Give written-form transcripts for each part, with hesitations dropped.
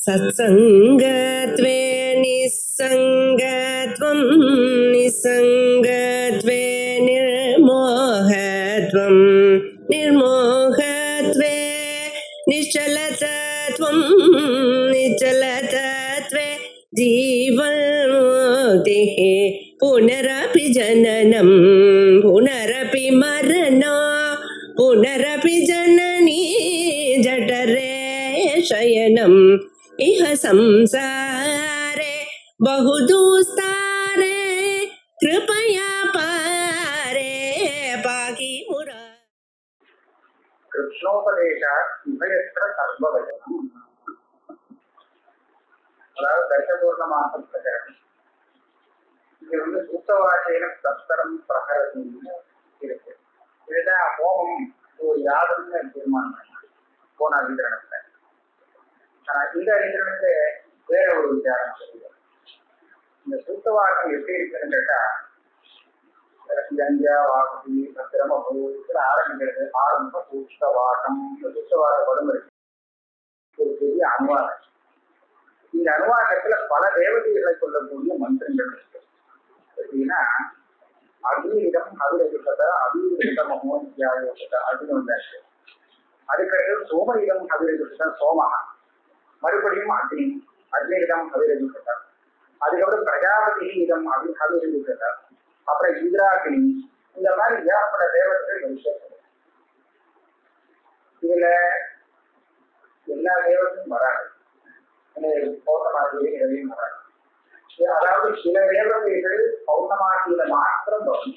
सत्सङ्गत्वे निस्सङ्गत्वं निस्सङ्गत्वे निर्मोहत्वं निर्मोहत्वे निश्चलतत्वं निश्चलतत्वे जीवन्मुक्तिः पुनरपि जननं पुनरपि मरणं पुनरपि जननी जठरे शयनम् इह संसारे बहुदुस्तारे कृपया पारे पाहि मुरा कृष्णोपदेशात् उभयत्र सर्ववचनम्. அதாவது தர்ஷபூர்ணமாக பிரகரணம். இது சூத்தவாசையில தஸ்கரம் பிரகரணின்னு இருக்கு. இதுதான் ஹோமம் ஒரு யாதம்னு தீர்மானம் போன அதிகரணத்துல. ஆனா இந்த அதிகரணத்துல வேற ஒரு விசாரம் சொல்லுவார். இந்த சூத்தவாசம் எப்படி இருக்குன்னு கேட்டா கஞ்சா வாசி பத்திரமபூத்துல ஆரம்பிக்கிறது. ஆரம்ப சூத்தவாசம் சூத்தவாச படம் இருக்கு. ஒரு பெரிய அனுவாதம். இந்த அனுவாதத்துல பல தேவதைகளை சொல்லக்கூடிய மந்திரங்கள் இருக்கு. எப்படின்னா அபிவிதம் அபிரகிருத அபிவிதம் அமோனியாயோகத அப்படின்னு வந்தாச்சு. அதுக்கடுத்து சோமயிடம் அபிரகிருத சோமகா, மறுபடியும் அக்னி அக்னியிடம் அபிரகிருத, அதுக்கப்புறம் பிரஜாபதி இதம் அபிரகிருத, அப்புறம் இந்திராகினி. இந்த மாதிரி ஏகப்பட்ட தேவதைகள் விஷயம். இதுல எல்லா தேவதையும் வராது, பௌர்ணமாசியிலே எதையும் வராது. அதாவது சில தேவதைகள் பௌர்ணமாசியில மாத்திரம் வரும்,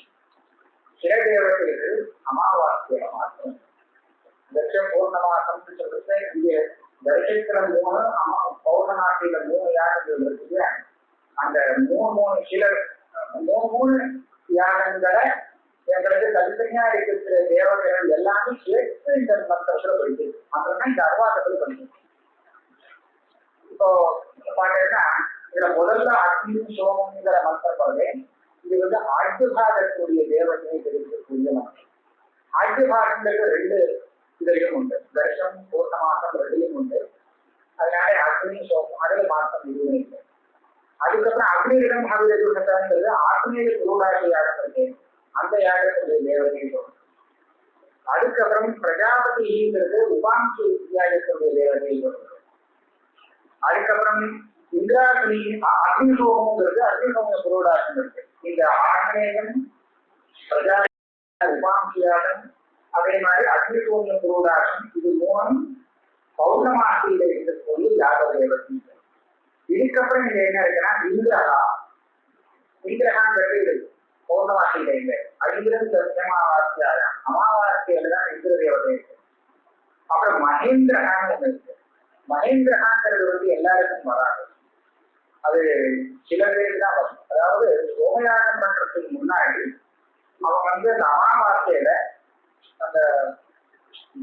சில தேவதைகள் அமாவாசையில மாத்திரம். தட்சம் பௌர்ணமாசம் சொல்றது இங்க தட்சத்துல 3 பௌர்ணமாசியில 3 யாகங்கள் இருக்குது. அந்த 3 சில 3 யாகங்களை எங்களுக்கு தனித்தனியா இருக்கிற தேவதைகள் எல்லாமே சேர்த்து இந்த மந்திரத்துல படிக்கிறது. அப்புறம்தான் இந்த அனுவாதத்துல படிக்கிறது. இப்போ பாத்தீங்கன்னா இதுல முதல்ல அக்னி சோமங்கிற மந்திரம் வருது. இது ஆட்சிபாகக்கூடிய தேவதையை தெரிவிக்கக்கூடிய மந்திரம். ஆட்சிபாகங்களுக்கு 2 இதுலையும் உண்டு, தர்ஷம் பூர்ணமாசம் 2லையும் உண்டு. அதனால அக்னி சோமம் அதுல மாற்றம் இதுவும் இல்லை. அதுக்கப்புறம் அக்னியிடம் அபிரகிருதங்கிறது ஆத்மீக குருடாசி யாகம் இருக்கு, அந்த யாகத்துடைய தேவதையை சொல்லும். அதுக்கப்புறம் பிரஜாபதிங்கிறது உபாம்சு யாகத்துடைய தேவதையை சொல்றது. அதுக்கப்புறம் இந்திராகினி அக்னிசோமங்கிறது அக்னிசோம புரோடாசம் இருக்கு. இந்த ஆத்மேயம் பிரஜா உபாம்சியாகம் அதே மாதிரி அக்னிசோம புரோடாசம் இது 3 பௌர்ணமாசியில இருக்கக்கூடிய யாக தேவதை. இதுக்கப்புறம் இங்க என்ன இருக்குன்னா இந்திரகா. இந்திரகாங்கிறது பௌர்ணமாசியில இல்லை, ஐந்திரம் தர்ஷமாவாசியாக அமாவாசையில தான் இந்திர தேவதை இருக்கு. அப்புறம் மகேந்திரகான்னு இருக்கு. மகேந்திரகாங்கிறது எல்லாருக்கும் வராது, அது சில பேருக்கு தான் வரும். அதாவது சோமயாகம் பண்றதுக்கு முன்னாடி அவங்க அந்த அமாவாசையில அந்த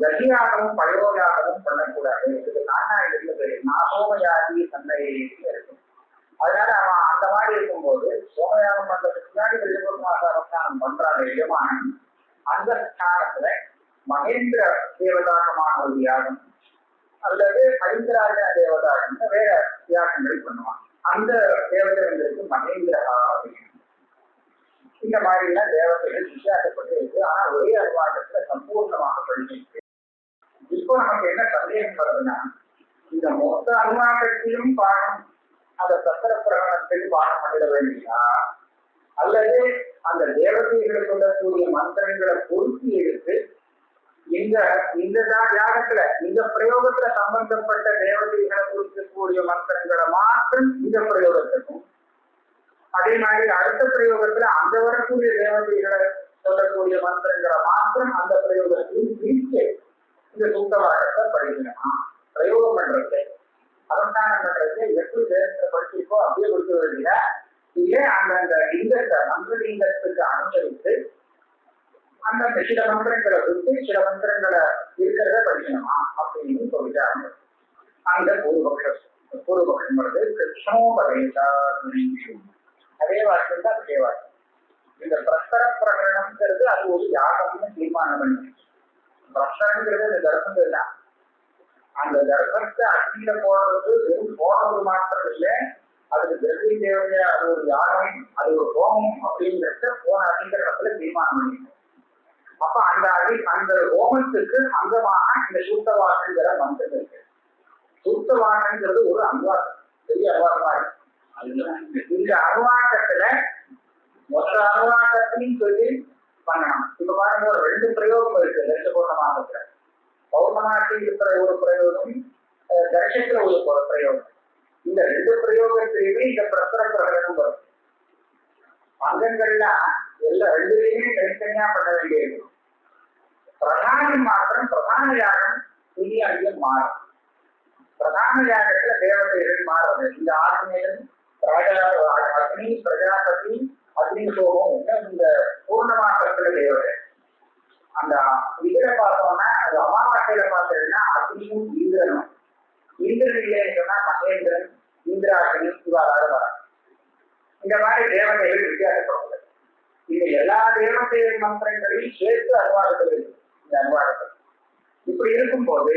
கதியாகவும் பயோயாகவும் பண்ணக்கூடாது. இதுக்கு நானாயிரம் தெரியும், நான் சோமயாகி தந்தை இருக்கும். அதனால அவன் அந்த மாதிரி இருக்கும்போது சோமயாகம் பண்றதுக்கு முன்னாடி விஜயபுரமாசாரம் பண்றாங்க எஜமானன். அந்த ஸ்தானத்துல மகேந்திர தேவதாகமான ஒரு யாகம் அல்லது ஐந்திராஜ தேவதாகம் வேற யாகங்கள் பண்ணுவான். அந்த தேவதைகளுக்கு மகேந்திரகா அப்படின்னு இந்த மாதிரி எல்லாம் தேவதைகள் வித்தியாசப்பட்டு இருக்கு. ஆனா ஒரே அனுவாதத்துல சம்பூர்ணமாக படிச்சிருக்கு. இப்போ நமக்கு என்ன சந்தேகம் வருதுன்னா, இந்த மொத்த அனுவாதத்தையும் பாடம் அந்த சத்திர பிரகடனத்தில் பாடம் பண்ணிட வேண்டியா, அல்லது அந்த தேவதைகளை சொல்லக்கூடிய மந்திரங்களை பொருத்தி எடுத்து இந்த யாகத்துல இந்த பிரயோகத்துல சம்பந்தப்பட்ட தேவதைகளை குறிக்கக்கூடிய மந்திரங்களை மாத்திரம் இந்த பிரயோகத்துக்கும், அதே மாதிரி அடுத்த பிரயோகத்துல அந்த வரக்கூடிய தேவதைகளை சொல்லக்கூடிய மந்திரங்களை மாத்திரம் அந்த பிரயோகத்தையும் பிரித்து இந்த சூத்தவாகத்தை படிக்கணுமா? பிரயோகம் பண்றது அனுஷ்டானம் பண்றது எப்படி தேவத்தை படிச்சிருக்கோ அப்படியே கொடுக்க வேண்டிய இல்ல அந்த லிங்கத்தை மந்திரலிங்கத்துக்கு அனுசரித்து அந்த சில மந்திரங்களை விட்டு சில மந்திரங்களை இருக்கிறத படிக்கணுமா அப்படின்னு சொல்லிட்டாங்க. அந்த பூர்வபக்ஷம் வருது கிருஷ்ணோபதேசா. அதே வாக்கியம் தான் அதே வாக்கியம். இந்த பிரஸ்தர பிரகரணம்ங்கிறது அது ஒரு யாகம்னு தீர்மானம் பண்ணி, பிரஸ்தரங்கிறது இந்த தர்மங்கள் தான். அந்த தர்மத்தை அக்னியில போடுறது வெறும் எப்படி தேவையா அது ஒரு யாகம், அது ஒரு ஹோமம் அப்படிங்கிறத போன அதிகரணத்துல தீர்மானம் பண்ணிருக்கோம். அப்ப அந்த ஹோமத்துக்கு அங்கமாக இந்த சூத்தவாசங்கிற மந்திரம் இருக்கு. சூத்தவாசங்கிறது ஒரு அனுவாக்கம், பெரிய அனுவாக்கமா இருக்கு. இந்த அனுவாக்கத்துல மொத்த அனுவாக்கத்தையும் சொல்லி பண்ணணும். இப்ப பாருங்க, ஒரு 2 பிரயோகம் இருக்கு தர்ஷ பௌர்ணமாசத்துல. பௌர்ணமாசி இருக்கிற ஒரு பிரயோகம், தர்ஷத்துல ஒரு பிரயோகம். இந்த 2 பிரயோகத்திலையுமே இந்த பிரசர பிரகடனம் வரும். அங்கங்கள்லாம் எல்லாம் 2லையுமே தனித்தனியா பண்ண வேண்டியிருக்கும். பிரதானம் மாத்திரம் பிரதான யாகம் புதிய அதிகம் மாறும். பிரதான யாகத்துல தேவதைகள் மாறுவது. இந்த ஆத்மீயம் அக்னி பிரஜாபதி அக்னி சோகம் இந்த பூர்ணமாசத்துல தேவதை. அந்த இதுல பார்த்தோம்னா அது அமாவாசையில பார்த்ததுன்னா அக்னியும் இந்திரனும். இந்திரன் இல்லைன்னு சொன்னா மகேந்திரன், இந்திராகினி இவ்வாறாக வரும். இந்த மாதிரி தேவதைகள் வித்தியாசப்படுவது. இந்த எல்லா தேவதைகள் மந்திரங்களையும் சேர்த்து அனுவாதத்தில் இருக்கு. இந்த அனுவாதத்தில் இப்படி இருக்கும்போது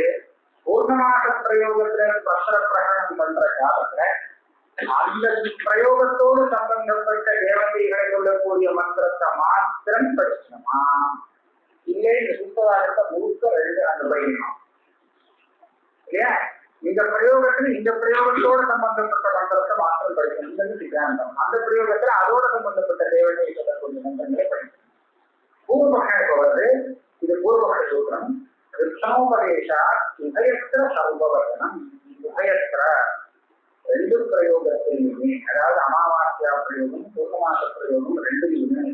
பூர்ணமாச பிரயோகத்துல பிரசர பிரகடனம் பண்ற காலத்துல அந்த பிரயோகத்தோடு சம்பந்தப்பட்ட தேவதைகளை சொல்லக்கூடிய மந்திரத்தை மாத்திரம் படிச்சோமா, இல்லை இந்த சுத்தவாதத்தை முழுக்க 2 அனுபவிக்கணும் இல்லையா? இந்த பிரயோகத்துல இந்த பிரயோகத்தோடு சம்பந்தப்பட்ட மந்திரத்தை மாத்திரம் படிக்கணும் சித்தாந்தம். அந்த பிரயோகத்துல அதோட சம்பந்தப்பட்ட தேவதையை சொல்லக்கூடிய மந்திரங்களை படிக்கணும். பூர்வபக்ஷம் வருது. இது பூர்வபக்ஷ சூத்திரம். கிருஷ்ணோபதேசா உபயத்திர சர்வவசனம். உபயத்திர 2 பிரயோகத்திலுமே, அதாவது அமாவாசையா பிரயோகம் பூர்ணமாச பிரயோகம் 2லையுமே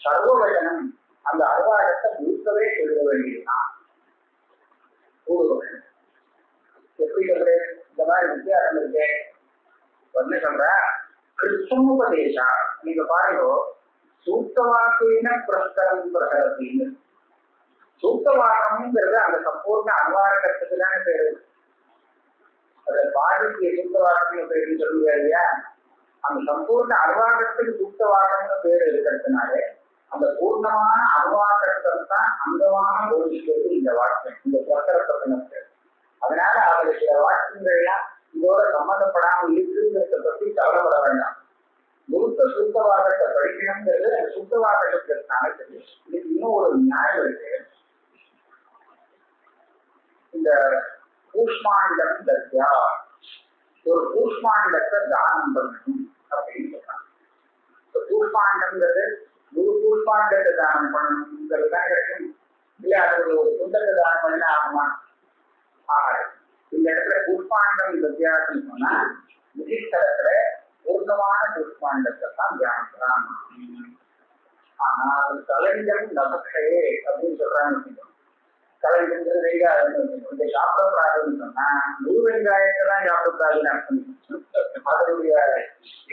சர்வவசனம் அந்த அனுவாதத்தை முழுக்கவே எழுத வேண்டியதுதான் பூர்வபக்ஷம். எப்படி சொல்றேன்? இந்த மாதிரி வித்தியாசம் இருக்கு. என்ன சொல்ற? கிருஷ்ணோபதேசா. நீங்க பாருங்க, சூத்தவாக்கின பிரஸ்தரம் பிரகரத்தின்னு. சூத்தவாக்கம்ங்கிறது அந்த சம்பூர்ண அனுவாதத்துக்கு தானே பேரு. அத பாதிக்கு சூத்தவாக்கம்னு பேருன்னு சொல்லுவா இல்லையா? அந்த சம்பூர்ண அனுவாதத்துக்கு சூத்தவாக்கம்னு பேரு இருக்கிறதுனாலே அந்த பூர்ணமான அனுவாதத்தை தான் அங்கமாக போதிக்கிறது இந்த வாக்கியம், இந்த பிரசரப்பட்டின பேர். அதனால அதுல சில வாக்கியங்கள்லாம் இதோட சம்பந்தப்படாமல் இருக்குங்கிறத பற்றி கவலைப்பட வேண்டாம். முழுக்க சுத்தவாதத்தை படிக்கணுங்கிறது அந்த சுத்தவாதத்திற்கான தெரியும். இதுக்கு இன்னும் ஒரு நியாயம் இருக்கு. இந்த கூஷ்மாண்டம் தத்யா, ஒரு கூஷ்மாண்டத்தை தானம் பண்ணணும் அப்படின்னு சொல்றாங்க. கூஷ்மாண்டம்ங்கிறது ஒரு கூஷ்மாண்டத்தை தானம் பண்ணணுங்கிறது தான் கிடைக்கும் இல்லையா? அது ஒரு சுந்தரத்தை தானம் பண்ண ஆகுமா? ஆகாது. இந்த இடத்துல கூஷ்மாண்டம் வித்தியாசம் சொன்னா நிதித்தலத்துல பூர்ணமான கூஷ்மாண்டத்தை தான் தியானிக்கிறான். ஆனா அது கலைஞர் நபக்ஷே அப்படின்னு சொல்றாங்க. கலைஞர் வெங்காயம் இந்த சாப்பிடக்கூடாதுன்னு சொன்னா முழு வெங்காயத்தை தான் சாப்பிடக்கூடாதுன்னு அர்த்தம். அதனுடைய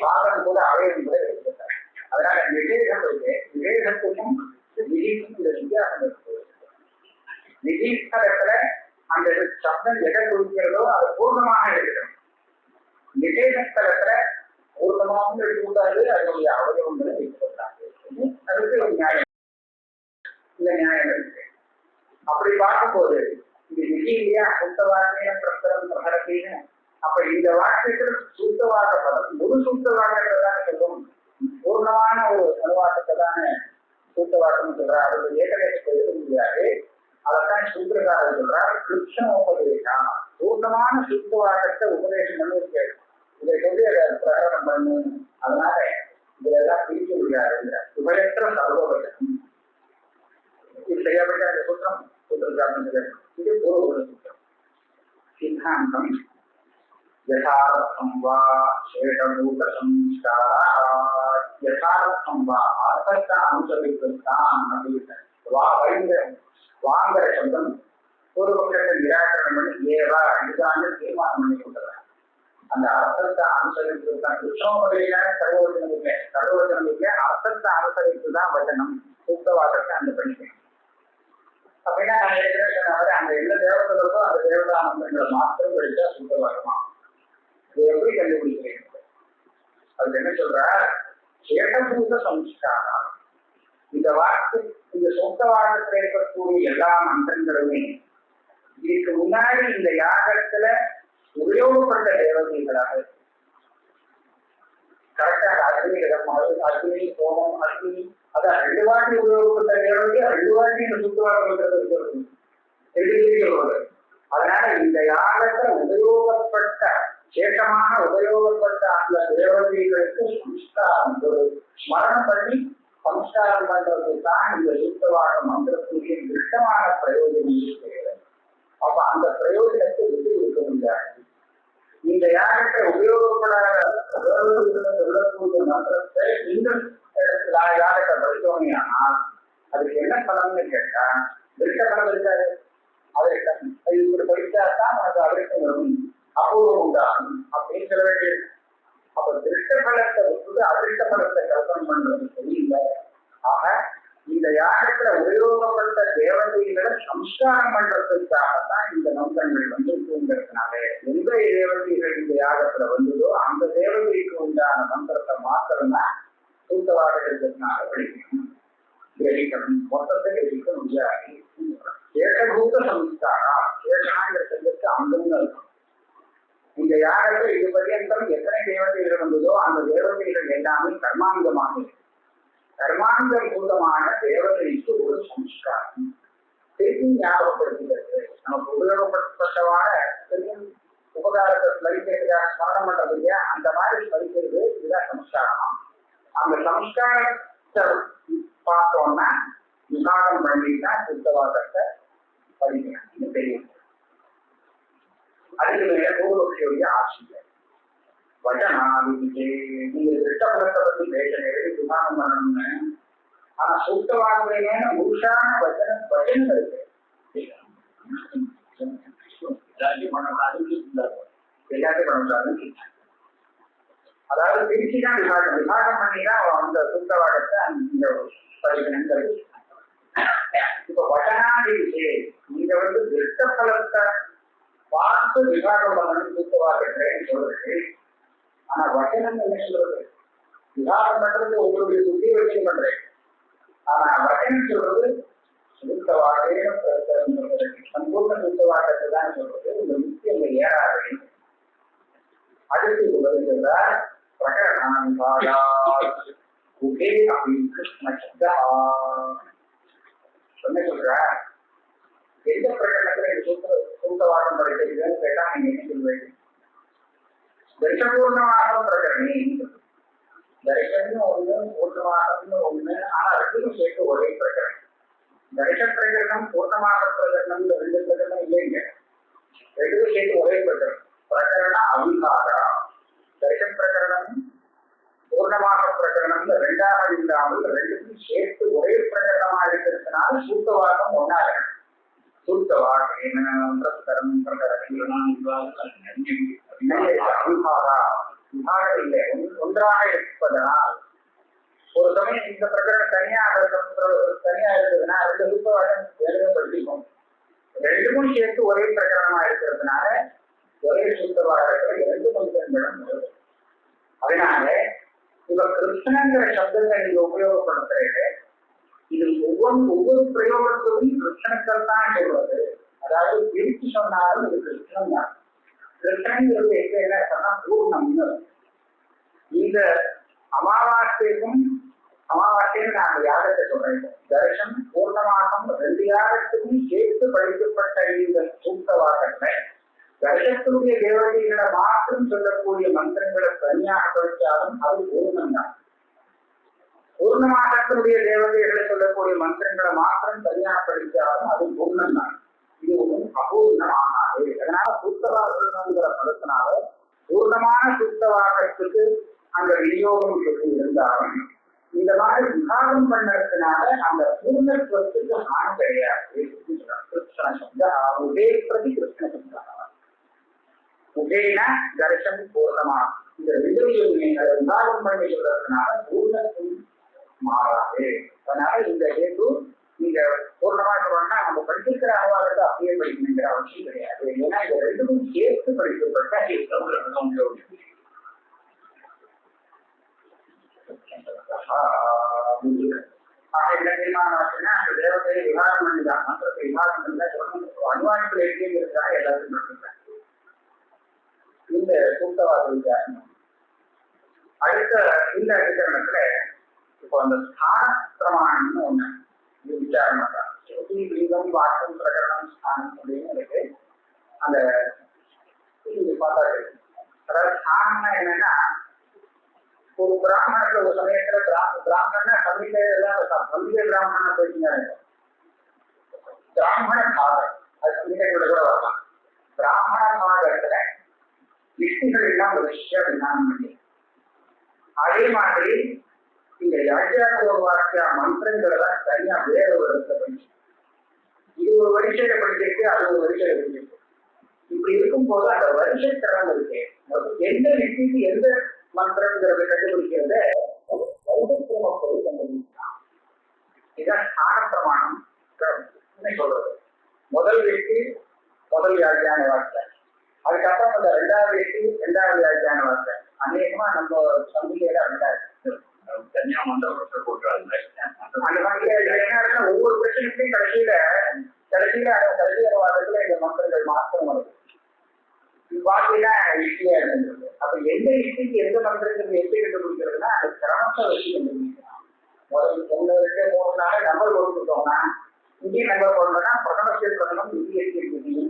பாகம் கூட அவையும் கூட இருக்கிறார். அதனால விவேகம் இருக்கு. விவேகத்துக்கும் விதிக்கும் இந்த வித்தியாசம் இருக்கு. நிதிஸ்தலத்துல அந்த சப்தம் எதை குறிக்கிறதோ அது பூர்ணமாக இருக்கணும். நிவேதஸ்தலத்துல பூர்ணமாகவும் எடுத்துக்கூடாது, அதனுடைய அவயவங்களை எடுத்துக்கூடாது. அதுக்கு ஒரு நியாயம், இந்த நியாயம் இருக்கு. அப்படி பார்க்கும்போது இது விதி இல்லையா? சுத்தவாக்கிய பிரசரம் பிரகரத்தின்னு. அப்ப இந்த வாக்கியத்தில் சுத்தவாக்க பதம் முழு சுத்தவாக்கத்தை தானே சொல்லும். பூர்ணமான ஒரு அனுவாக்கத்தை தானே சூத்தவாக்கம் சொல்றார். அது ஏகதேசத்தை எழுத முடியாது. அதைத்தான் சூத்திரக்காரர் சொல்றார். கிருஷ்ணோபதேசா, பூர்ணமான சுத்தவாக்கத்தை உபதேசம் பண்ணி கேட்கும். இதை சொல்லி அதை பிரகடனம் பண்ணு. அதனால இதெல்லாம் பிரிக்க முடியாது. உபயற்ற சர்வபட்சம் இது செய்யப்பட்ட அந்த சூத்திரம் சூத்திரக்காரன். இது பூர்வ சூத்திரம். சித்தாந்தம் யதார்த்தம் வா சேஷபூத சம்ஸ்காரா யதார்த்தம் வா அர்த்தத்தை அனுசரித்தான் அப்படின்னு வா வைந்த வாங்குற சப்தம் ஒரு பக்கத்தை நிராகரணம் பண்ணி ஏவா இதுதான் தீர்மானம் பண்ணி கொடுத்துறாங்க. அந்த அர்த்தத்தை அனுசரித்துதான் கிருஷ்ணோபதியில சர்வவச்சனம் இல்லை, சர்வவச்சனம் இல்லை, அர்த்தத்தை அனுசரித்துதான் வச்சனம் சூக்தவாதத்தை அந்த பண்ணிக்கணும். அப்படின்னா நான் ஏற்கனவே அந்த எந்த தேவதற்கோ அந்த தேவதானங்களை மாத்திரம் படிச்சா சூக்தவாதமா. இது எப்படி கண்டுபிடிக்கிறீங்க? அது என்ன சொல்ற? சேஷபூத சம்ஸ்காரம். இந்த வாக்கு இந்த சொந்தவாதத்தில் இருக்கக்கூடிய எல்லா மந்திரங்களுமே இதுக்கு முன்னாடி இந்த யாகத்துல உபயோகப்பட்ட தேவதைகளாக அக்னிகிடம் அக்னி சோமம் அக்னி அதான் 2 வாட்டி உபயோகப்பட்ட தேவதையை 2 வாட்டி இந்த சுற்றுவாக்கம் அதனால இந்த யாகத்துல உபயோகப்பட்ட சேஷமான உபயோகப்பட்ட அந்த தேவதைகளுக்கு சம்ஸ்காரம் ஸ்மரணம் பண்ணி சம்ஸ்காரம் பண்றதுக்கு தான் இந்த சுத்தவாக மந்திரத்துக்கு திருஷ்டமான பிரயோஜனம் இருக்கிறது. அப்ப அந்த பிரயோஜனத்தை விட்டு இருக்க முடியாது. இந்த யாகத்தை உபயோகப்படாத சொல்லக்கூடிய மந்திரத்தை இன்னும் யாகத்தை படித்தோமே ஆனால் அதுக்கு என்ன பலன்னு கேட்டா திருஷ்ட பலம் இருக்காது. அதிர்ஷ்டம் இப்படி படித்தால்தான் நமக்கு அதிர்ஷ்டம் வரும், அபூர்வம் உண்டாகும் அப்படின்னு சொல்ல வேண்டியது. அப்ப திருஷ்ட பலத்தை விட்டு அதிர்ஷ்ட பலத்தை கல்பனை பண்றது தெரியல. ஆக இந்த யாகத்துல உபயோகப்பட்ட தேவதைகளை சம்ஸ்காரம் பண்றதுக்காகத்தான் இந்த மந்திரங்கள் வந்திருக்குங்கிறதுனால எந்த தேவதைகள் இந்த யாகத்துல வந்ததோ அந்த தேவதைக்கு உண்டான மந்திரத்தை மாத்திரம்தான் சூத்தவாக இருக்கிறதுனால படிக்கணும், கிரகிக்கணும். மொத்தத்தை கிரகிக்க முடியாது. சேஷபூத சம்ஸ்காரா, சேஷனாங்கிற செல்வத்துக்கு அங்கம்னு இருக்கும். இந்த யாகத்துல இது பர்யந்தம் எத்தனை தேவதைகள் வந்ததோ அந்த தேவதைகள் எல்லாமே கர்மாங்கமாக இருக்கு. கர்மாங்க பூதமான தேவதைக்கு ஒரு சம்ஸ்காரம் திருப்பி ஞாபகப்படுத்துகிறது. நமக்கு உபயோகப்படுத்தப்பட்டவான திரும்பி உபகாரத்தை ஸ்மரிக்கிறதுக்காக ஸ்மரணம் பண்றது இல்லையா, அந்த மாதிரி ஸ்மரிக்கிறது இதுதான் சம்ஸ்காரமா. அந்த சம்ஸ்காரத்தை பார்த்தோம்னா விவாகம் பண்ணிட்டா சுத்தவாதத்தை படிக்கணும் தெரியும். அதுக்கு மேல பூர்வபக்ஷியோடைய ஆசிரியர் வச்சனாதிக்கு நீங்க திருஷ்டபலத்தை பத்தி பேசணும், எழுதி விவாகம் பண்ணணும்னு. ஆனா சூத்தவாதமே முழுசான வச்சனம் இருக்கு. எல்லாத்தையும் பண்ணக்கூடாது. அதாவது திருச்சிதான் விவாகம், விவாகம் பண்ணிதான் அந்த சூத்தவாதத்தை இந்த படிக்கணும். இப்ப வச்சனாதிக்கு நீங்க திருஷ்டபலத்தை பார்த்து விவாகம் பண்ணணும் சூத்தவாதத்தை சொல்றது. ஆனா வச்சனம் என்ன சொல்றது? விவாகம் பண்றது உங்களுடைய புத்தி வச்சு பண்றேன். ஆனா வச்சனம் சொல்றது சூத்தவாதே சம்பூர்ண சூத்தவாதத்தை தான் சொல்றது. இந்த முக்கிய அங்க ஏறாது. அடுத்து வருகிறார் பிரகடனாங்காயா உகே அப்படின்னு கிருஷ்ண சொன்ன சொல்ற எந்த பிரகடனத்துல இந்த சூத்தவாதம் படிச்சிருக்குன்னு கேட்டா நீங்க என்ன சொல்வீங்க? தரிசபூர்ணமாக பிரகரணி, தரிசனம் ஒண்ணு பூர்ணமாகன்னு ஒண்ணு. ஆனா ரெண்டுக்கும் சேர்த்து ஒரே பிரகரணம். தரிச பிரகடனம் பூர்ணமாக பிரகடனம் 2 பிரகடனம் இல்லைங்க, ரெண்டுக்கும் சேர்த்து ஒரே பிரகரணம். பிரகரண அவிகாரா தரிச பிரகடனம் பூர்ணமாக பிரகடனம் 2ஆக இல்லாமல் 2க்கும் சேர்த்து ஒரே பிரகடனமா இருக்கிறதுனால சூத்தவாதம் ஒன்னாக சூத்தவாதம் இல்லை ஒன்றாக இருப்பதனால் ஒரு சமயம் இந்த பிரகடனம் தனியா இருக்குதுன்னா 2 சூத்தவாதம் எழுதப்பட்டிருக்கும். 2க்கும் சேர்த்து ஒரே பிரகடனமா இருக்கிறதுனால ஒரே சூத்தவாதத்தை 2 மந்திரங்களும் வருது. அதனால இப்ப கிருஷ்ணங்கிற சப்தத்தை நீங்க உபயோகப்படுத்துறீங்க. இது ஒவ்வொரு பிரயோகத்துக்கும் கிருஷ்ணத்தில் தான் சொல்றது. அதாவது பிரித்து சொன்னாலும் இது கிருஷ்ணன் தான். கிருஷ்ணங்கிறது என்ன சொன்னா பூர்ணம். இந்த அமாவாசைக்கும் அமாவாசைன்னு நான் அந்த யாகத்தை சொல்றேன். தரிசனம் பூர்ணமாகம் 2 யாகத்துக்கும் சேர்த்து படிக்கப்பட்ட இந்த சூக்தவாகத்தை தரிசனத்துடைய தேவதைகளை மாற்றம் சொல்லக்கூடிய மந்திரங்களை தனியாக படித்தாலும் அது பூர்ணம் தான். பூர்ணமாகத்தினுடைய தேவதைகளை சொல்லக்கூடிய மந்திரங்களை மாத்திரம் தனியாக படித்தாலும் அது பூர்ணம் தான். இது ஒன்றும் அபூர்ணமாகாது. அதனால சூத்தவாகங்கிற பதத்தினால பூர்ணமான சூத்தவாகத்துக்கு அந்த விநியோகம் சொல்லி இருந்தாலும் இந்த மாதிரி விவாகம் பண்ணதுனால அந்த பூர்ணத்துவத்துக்கு ஆண் கிடையாது. கிருஷ்ண சப்தா உதே பிரதி கிருஷ்ண சப்தா உதேன தரிசனம் பூர்ணமா இந்த விவாகம் பண்ணி சொல்றதுனால பூர்ணத்துவம் மாறாது. அதனால இந்த ஹேது நீங்க பூர்ணமா சொல்றோம்னா நம்ம படிச்சிருக்கிற அனுவாதத்தை அப்படியே படிக்கணுங்கிற அவசியம் கிடையாது. ஏன்னா இந்த 2க்கும் சேர்த்து படிக்கப்பட்ட என்ன தீர்மானம் ஆச்சுன்னா அந்த தேவத்தையை விவாகம் பண்ணிதான் மந்திரத்தை விவாகம் பண்ணி அனுவாதத்தில் இருக்கிறதா எல்லாத்தையும் படிச்சிருக்காங்க. இந்த சூக்தவாத வித்தியாசம். அடுத்த இந்த அதிகரணத்துல இப்போ அந்த ஸ்தான பிரமாணம்னு ஒண்ணு விசாரம் பண்றாங்க. ஸ்ருதி லீகம் வாக்கம் பிரகடனம் ஸ்தானம் அப்படின்னு இருக்கு. அந்த பார்த்தா அதாவது ஸ்தானம்னா என்னன்னா ஒரு பிராமணத்துல ஒரு சமயத்துல பிராமணன்னா சமீப பிராமணனா போயிட்டீங்க பிராமண பாகம் அது சமீபங்களோட கூட வரலாம். பிராமண பாகத்துல யுக்திகள் எல்லாம் ஒரு விஷயம் விஞ்ஞானம் பண்ணி அதே மாதிரி இந்த யாஜ்யார வாக்கிய மந்திரங்களை தனியா வேற ஒரு இடத்துல படிச்சு இது ஒரு வரிசையில படிச்சிருக்கு அது ஒரு வரிசையில படிச்சிருக்கு. இப்படி இருக்கும் போது அந்த வரிசை தரம் இருக்கு. எந்த யுக்திக்கு எந்த மந்திரங்கிறத கண்டுபிடிக்கிறத கண்டுபிடிக்கலாம். இதுதான் ஸ்தான பிரமாணம் சொல்றது. முதல் யுக்தி முதல் யாஜ்யான வார்த்தை, அதுக்கப்புறம் அந்த ரெண்டாவது யுக்தி ரெண்டாவது யாஜ்யான வார்த்தை. அநேகமா நம்ம சந்திக்கையில தனியா மந்திரம் போட்டுறாங்க. அந்த மாதிரி என்ன ஒவ்வொரு பிரச்சனைக்கும் கடைசியில வாரத்துல இந்த மந்திரங்கள் மாற்றம் வருது. பாத்தீங்கன்னா யுக்தியா இருந்தது. அப்ப எந்த யுக்திக்கு எந்த மந்திரங்களுக்கு எப்படி கண்டுபிடிக்கிறதுனா அந்த கிரமத்தை வச்சு கண்டுபிடிக்கலாம். முதல் 3 நாள் நம்பர் கொடுத்துட்டோம்னா இந்திய நம்பர் போடணும்னா பிரதமத்தில் பிரதமம் இந்திய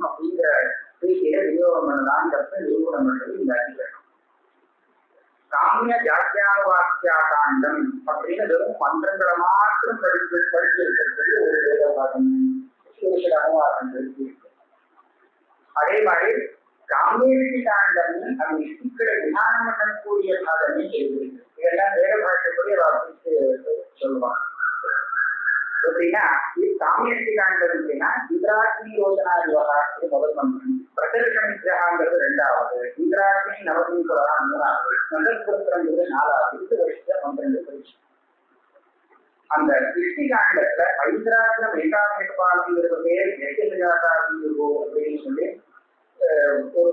அப்படிங்கிற ரீதியில விநியோகம் பண்ணலாம்ங்கிறத நிரூபணம் பண்றது இந்த அதிகாரம். காமிய வியாக்கியான வாக்கியாகாண்டம் அப்படின்னு வெறும் மந்திரங்களை மாத்திரம் படிச்சு இருக்கிறது ஒரு வேதவாதம், ஒரு சில அனுவாதங்கள் இருக்கு. அதே மாதிரி காமியத்தி காண்டம் அந்த யுக்திகளை விஞ்ஞானம் பண்ணக்கூடிய சாதனை செய்திருக்கு. இதெல்லாம் வேத பாஷைப்படி வாசித்து சொல்லுவாங்க. எப்படின்னா காமியத்தி காண்டம் அப்படின்னா இந்திராக்னி யோஜனா விவகாரத்துக்கு முதல் மந்திரம், பிரதர்ஷன நிகிரகாங்கிறது 2வது, இந்திராக்னி நவதீபுரா 3வது, நந்தபுரங்கிறது 4வது. இது வருஷ மந்திரங்கள் பரிசு. அந்த யுக்தி காண்டத்துல ஐந்திராக்னம் ஏகாதிபாதிங்கிறது பேர் அப்படின்னு சொல்லி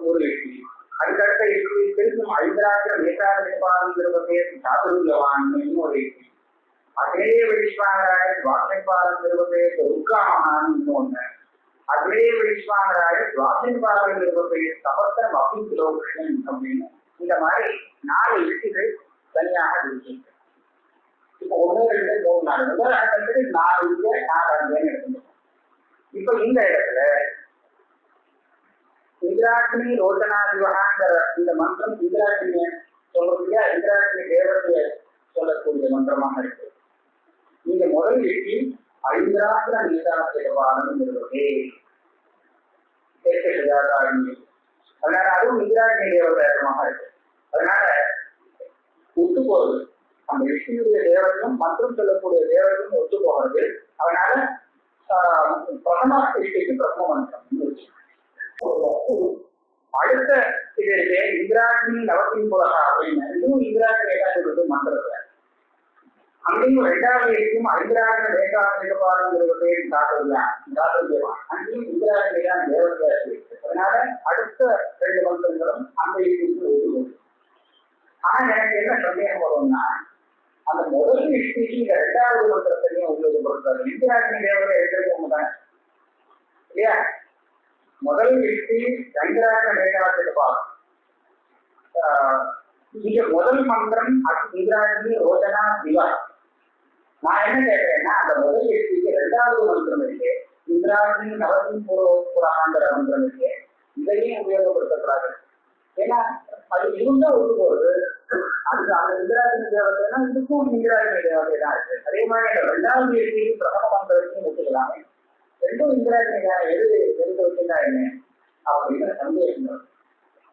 ஒரு யுக்தி. அதுக்கடுத்த யுக்தி திருப்பும் ஐந்திராக்னம் ஏகாதிபாதிங்கிறது பேர் சாதுரியவான்னு ஒரு யுக்தி. அதே விழிஷ்வாங்கராய துவாசைபாதங்கிறது பேர் உட்காமகான்னு இன்னொன்னு. அதே விழிஷ்வாங்கராய துவாசைபாதங்கிறது பேர் சபத்திரம் அபிலோஷன் அப்படின்னு. இந்த மாதிரி 4 யுக்திகள் தனியாக இருக்கு. இப்ப 1 2 3 4 முதல் அடுத்தது 4 4 எடுத்துக்கணும். இப்ப இந்த இடத்துல இந்திராக்னி ரோஜனா திவகாங்கிற இந்த மந்திரம் இந்திராக்னிய சொல்லக்கூடிய இந்திராக்னி தேவதைய சொல்லக்கூடிய மந்திரமாக இருக்கு. நீங்க முதல் யுக்தி ஐந்திராக்ன நீதாபாதம் இருப்பதே. அதனால அதுவும் இந்திராக்னி தேவதையமாக இருக்கு. அதனால ஒத்து போறது அந்த யுக்தியுடைய தேவதையும் மந்திரம் சொல்லக்கூடிய தேவதையும் ஒத்து போகிறது. அதனால பிரதம யுக்திக்கு பிரதம மந்திரம். அடுத்த இது இந்திராக்னி நவத்தின் புலகா அப்படின்னு இதுவும் இந்திராக்னி ஏகாதிபதி மந்திரத்துல அங்கேயும் 2வது யுக்தியும் ஐந்திராக்ன ஏகாதிபாதங்கிறது பேர் தாத்தவியமா அங்கேயும் இந்திராக்னி தான் தேவதையா இருக்கு. அதனால அடுத்த 2 மந்திரங்களும் அந்த யுக்திக்கு ஒத்து. ஆனா எனக்கு என்ன சந்தேகம் வரும்னா அந்த முதல் யுக்திக்கு இந்த 2வது மந்திரத்தையும் உபயோகப்படுத்தாரு. இந்திராக்னி தேவதை எடுக்கிறது ஒண்ணுதான் இல்லையா? முதல் யுக்தி ஐந்திராக்ன ஏகாதிபாதம். இங்க முதல் மந்திரம் இந்திராக்னி ரோஜனா திவா. நான் என்ன கேட்கிறேன்னா அந்த முதல் யுக்திக்கு 2வது மந்திரம் இருக்கு, இந்திராக்னி நவதீன் புராங்கிற மந்திரம் இருக்கு. இதையும் உபயோகப்படுத்தக்கூடாது. ஏன்னா அது இருந்தா ஒத்து போறது. அந்த இந்திராக்னி தேவதைனா இதுக்கும் இந்திராக்னி தேவதை தான் இருக்கு. அதே மாதிரி அந்த 2வது யுக்திக்கு பிரதம மந்திரத்தையும் ஒத்துக்கலாமே. 2ம் இந்திராக்னி எது வச்சுன்னா என்ன அப்படின்னு சந்தேகம்.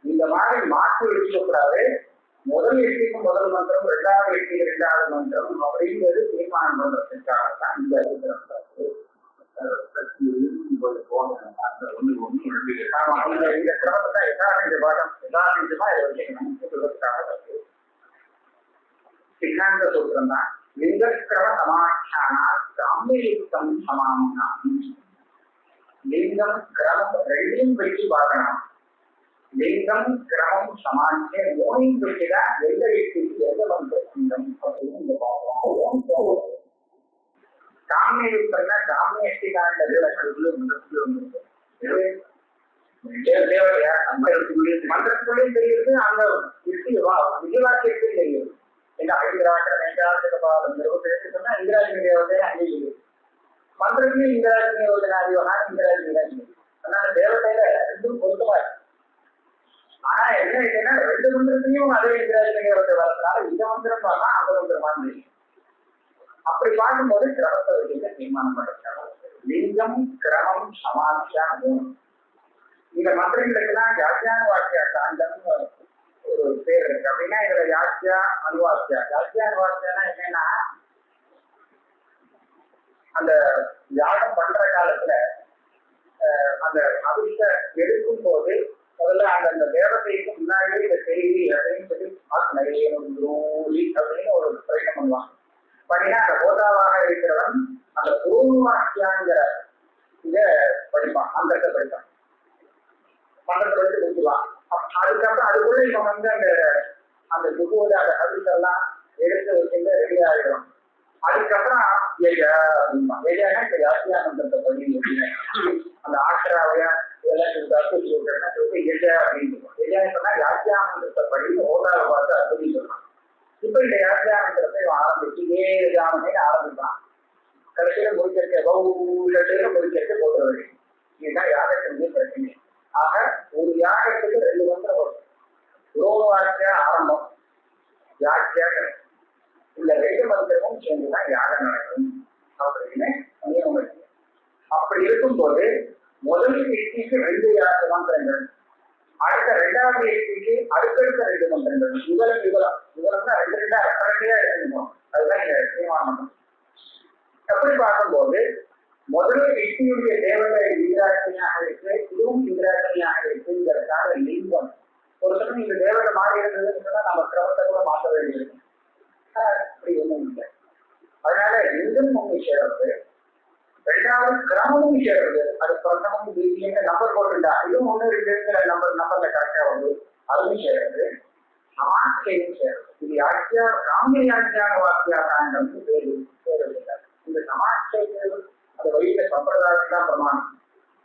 இந்த மாதிரி மாற்றி வச்சுக்கூடாது. முதல் யுக்திக்கு முதல் மந்திரம், 2வது யுக்திக்கு 2வது மந்திரம் அப்படிங்கிறது தீர்மானம் பண்றதுக்காகத்தான் இந்த சித்தாந்த சூத்திரம் தான். லிங்கக்கிரம சமாட்சானா காமியயுக்தம் சமானா. லிங்கம் கிரமம் 2யும் வச்சு பார்க்கணும். லிங்கம் கிரமம் சமாட்சே 3யும் வச்சுதான் எந்த யுக்திக்கு எந்த மந்திரம் அப்படின்னு பார்க்கலாம். காமியயுக்தம்னா காமியத்தை காண்ட விளக்கத்துக்குள்ள மந்திரத்துக்குள்ளேயும் தெரியுது, அந்த விஜயவாக்கியத்தையும் தெரியுது. மந்திராவளம் 28 சொன்னா இந்திராஜி தேவதை அங்கீகரி மந்திரமே இந்திராஜி யோஜனாதிவனா இந்திராஜி அதனால தேவதையில ரெண்டும் பொருத்தமா இருக்கு. ஆனா என்ன இருக்குன்னா 2 மந்திரத்தையும் அதே இந்திராஜி தேவதை வளர்த்தனால இந்த மந்திரம் பார்த்தா அந்த மந்திரமானு அப்படி பார்க்கும்போது கிரமத்தை வச்சு தீர்மானம் பண்ணிருக்காங்க. லிங்கம் கிரமம் சமாச்சாரம் இந்த மந்திரங்களுக்கெல்லாம் யாத்தியான வாக்கியா காண்டம் ஒரு பேர் இருக்கு. அப்படின்னா இதுல யாத்தியா அனுவாக்கியா. யாத்தியா அனுவாக்கியானா என்னன்னா அந்த யாகம் பண்ற காலத்துல அந்த அபிஷ எடுக்கும் போது முதல்ல அந்த தேவதைக்கு முன்னாடி இந்த செய்தி அப்படின்னு சொல்லி அப்படின்னு ஒரு பிரச்சனை பண்ணுவாங்க. பண்ணினா அந்த போதாவாக இருக்கிறவன் அந்த பூர்வாக்கியாங்கிற இத படிப்பான், மந்திரத்தை படிப்பான், மந்திரத்தை வச்சு முடிச்சுவான். அதுக்கப்புறம் அதுக்குள்ள இவன் வந்து அந்த துகுவோட அந்த கவிதெல்லாம் எடுத்து வச்சுட்டு ரெடி ஆகிடும். அதுக்கப்புறம் எஜானா இப்ப யாத்தியா மந்திரத்தை படி அந்த ஆசிராவைய இதெல்லாம் சொல்லிட்டு எஜா அப்படின்னு எஜான்னு சொன்னா யாத்தியா மந்திரத்தை படி ஓதாவை பார்த்து அப்படின்னு சொல்றான். இப்ப இந்த யாத்தியா மந்திரத்தை ஆரம்பிச்சு ஏழாமே ஆரம்பிப்பான். கடைசியில முடிச்சிருக்க முடிச்சிருக்க போட்டு வேண்டும். இதுதான் யாகத்தின் பிரச்சனை. ஆக ஒரு யாகத்துக்கு 2 மந்திரம் வரும். உரோவாக்கிய ஆரம்பம், யாக்கியா இந்த 2 மந்திரமும் சேர்ந்துதான் யாகம் நடக்கும் அப்படின்னு நியமம் இருக்கு. அப்படி இருக்கும்போது முதல் எட்டிக்கு 2 யாக மந்திரங்கள், அடுத்த 2வது எட்டிக்கு அடுத்தடுத்த 2 மந்திரங்கள். யுகலம்னா 2 ரெண்டா எடுத்துக்கணும். அதுதான் இந்த தீர்மானம். எப்படி பார்க்கும்போது முதல் எட்டியுடைய தேவதை இந்திராட்சியாக இருக்கு, இதுவும் இந்திராட்சியாக இருக்குங்கிறதுக்காக லிங்கம். ஒரு சமயம் இந்த தேவதை மாறி இருந்ததுன்னு சொன்னா நம்ம கிரமத்தை கூட மாற்ற வேண்டியிருக்கு. அப்படி ஒண்ணும் இல்லை. அதனால லிங்கம் ஒண்ணு சேர்றது, 2வது கிரமமும் சேர்றது. அது பிரதமும் வீட்டிலேயே நம்பர் போட்டுட்டா இதுவும் 1 2 நம்பர்ல கரெக்டா வந்து அதுவும் சேர்றது, சமாட்சையும் சேர்றது. இது யாக்கியா காமிய யாக்கியான வாக்கியா காண்டம் பேரு இல்லை. இந்த சமாட்சைக்கு அந்த வழியில சம்பிரதாயம் தான் பிரமாணம்.